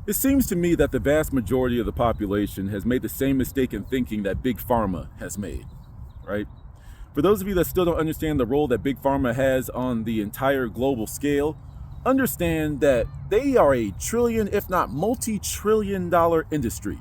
It seems to me that the vast majority of the population has made the same mistake in thinking that Big Pharma has made, right? For those of you that still don't understand the role that Big Pharma has on the entire global scale, understand that they are a trillion, if not multi-trillion dollar industry.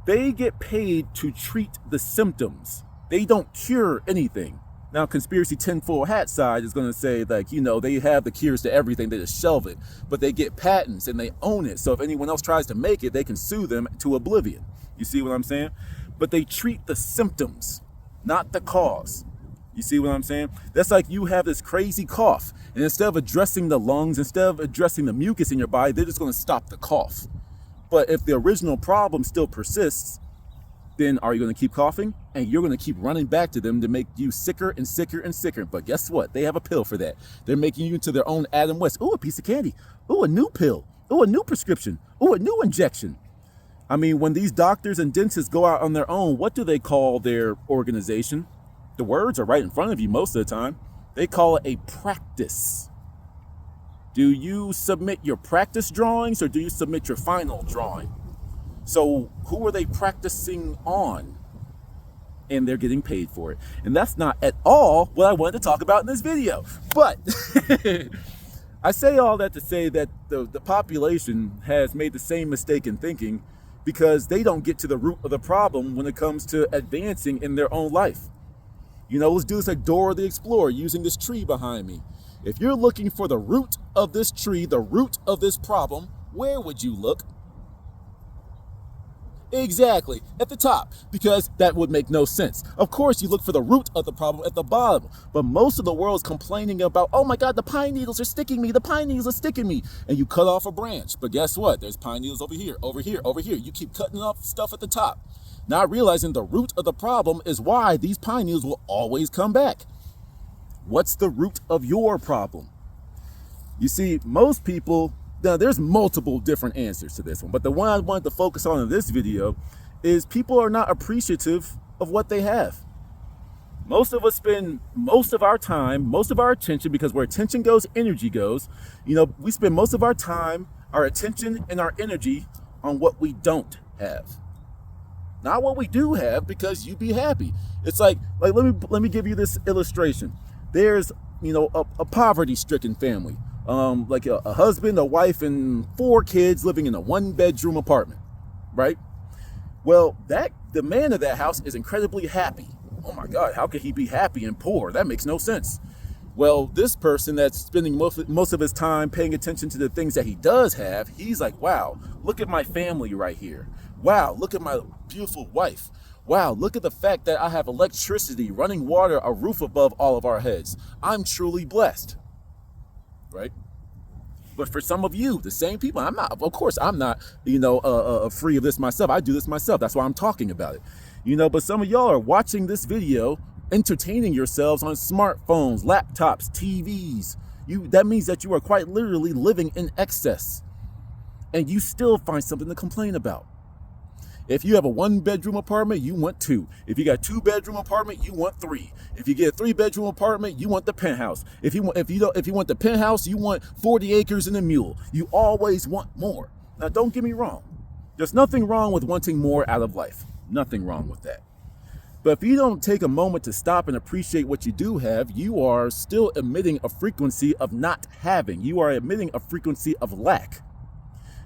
They get paid to treat the symptoms. They don't cure anything. Now, conspiracy tinfoil hat side is going to say, like, they have the cures to everything. They just shelve it. But they get patents and they own it. So if anyone else tries to make it, they can sue them to oblivion. You see what I'm saying? But they treat the symptoms, not the cause. You see what I'm saying? That's like you have this crazy cough. And instead of addressing the lungs, instead of addressing the mucus in your body, they're just going to stop the cough. But if the original problem still persists, then are you going to keep coughing? And you're going to keep running back to them to make you sicker and sicker and sicker. But guess what? They have a pill for that. They're making you into their own Adam West. Ooh, a piece of candy. Ooh, a new pill. Ooh, a new prescription. Ooh, a new injection. I mean, when these doctors and dentists go out on their own, what do they call their organization? The words are right in front of you most of the time. They call it a practice. Do you submit your practice drawings or do you submit your final drawing? So who are they practicing on? And they're getting paid for it. And that's not at all what I wanted to talk about in this video. But I say all that to say that the population has made the same mistake in thinking because they don't get to the root of the problem when it comes to advancing in their own life. Let's do this like Dora the Explorer using this tree behind me. If you're looking for the root of this tree, the root of this problem, where would you look? Exactly, at the top, because that would make no sense. Of course, you look for the root of the problem at the bottom, but most of the world is complaining about, oh my God, the pine needles are sticking me, the pine needles are sticking me, and you cut off a branch. But guess what? There's pine needles over here, over here, over here. You keep cutting off stuff at the top, not realizing the root of the problem is why these pine needles will always come back. What's the root of your problem? You see, most people, now there's multiple different answers to this one, but the one I wanted to focus on in this video is people are not appreciative of what they have. Most of us spend most of our time, most of our attention, because where attention goes, energy goes. We spend most of our time, our attention, and our energy on what we don't have. Not what we do have, because you be happy. It's like let me give you this illustration. There's a poverty-stricken family. Like a husband, a wife, and 4 kids living in a 1-bedroom apartment, right? Well, the man of that house is incredibly happy. Oh my God, how could he be happy and poor? That makes no sense. Well, this person that's spending most of his time paying attention to the things that he does have, he's like, wow, look at my family right here. Wow, look at my beautiful wife. Wow, look at the fact that I have electricity, running water, a roof above all of our heads. I'm truly blessed. Right? But for some of you, the same people, I'm not free of this myself. I do this myself. That's why I'm talking about it. But some of y'all are watching this video, entertaining yourselves on smartphones, laptops, TVs. That means that you are quite literally living in excess. And you still find something to complain about. If you have a 1-bedroom apartment, you want 2. If you got a 2-bedroom apartment, you want 3. If you get a 3-bedroom apartment, you want the penthouse. If you want the penthouse, you want 40 acres and a mule. You always want more. Now, don't get me wrong. There's nothing wrong with wanting more out of life. Nothing wrong with that. But if you don't take a moment to stop and appreciate what you do have, you are still emitting a frequency of not having. You are emitting a frequency of lack.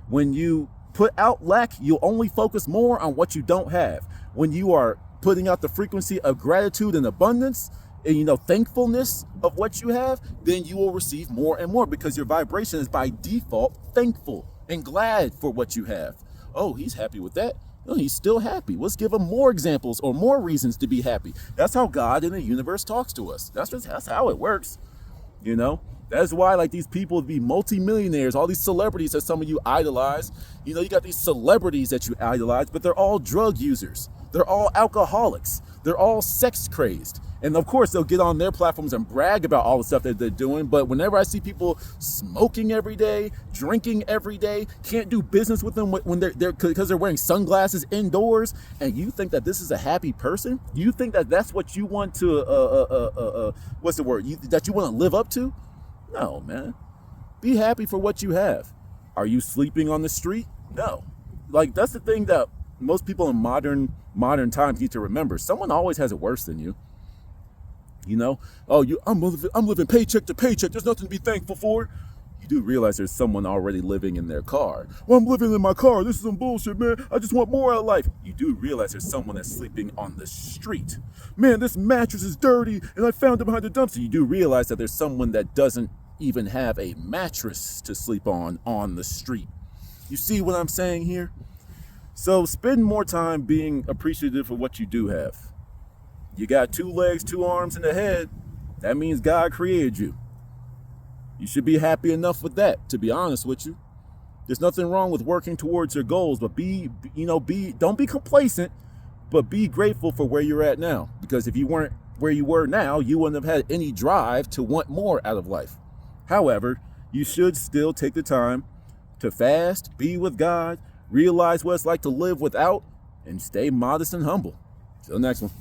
When you put out lack, you'll only focus more on what you don't have. When you are putting out the frequency of gratitude and abundance and thankfulness of what you have, then you will receive more and more because your vibration is by default thankful and glad for what you have. Oh, he's happy with that. Oh, he's still happy. Let's give him more examples or more reasons to be happy. That's how God in the universe talks to us. That's how it works. That's why these people be multimillionaires, all these celebrities that some of you idolize. You got these celebrities that you idolize, but they're all drug users. They're all alcoholics. They're all sex crazed. And of course, they'll get on their platforms and brag about all the stuff that they're doing. But whenever I see people smoking every day, drinking every day, can't do business with them when they're because they're wearing sunglasses indoors, and you think that this is a happy person? You think that that's what you want to that you want to live up to? No, man. Be happy for what you have. Are you sleeping on the street? No. Like, that's the thing that most people in modern times need to remember. Someone always has it worse than you. You know, oh, I'm living paycheck to paycheck. There's nothing to be thankful for. You do realize there's someone already living in their car. Well, I'm living in my car. This is some bullshit, man. I just want more out of life. You do realize there's someone that's sleeping on the street. Man, this mattress is dirty, and I found it behind the dumpster. You do realize that there's someone that doesn't even have a mattress to sleep on the street. You see what I'm saying here? So spend more time being appreciative of what you do have. You got 2 legs, 2 arms, and a head. That means God created you. You should be happy enough with that, to be honest with you. There's nothing wrong with working towards your goals, but don't be complacent, but be grateful for where you're at now. Because if you weren't where you were now, you wouldn't have had any drive to want more out of life. However, you should still take the time to fast, be with God, realize what it's like to live without, and stay modest and humble. Till next one.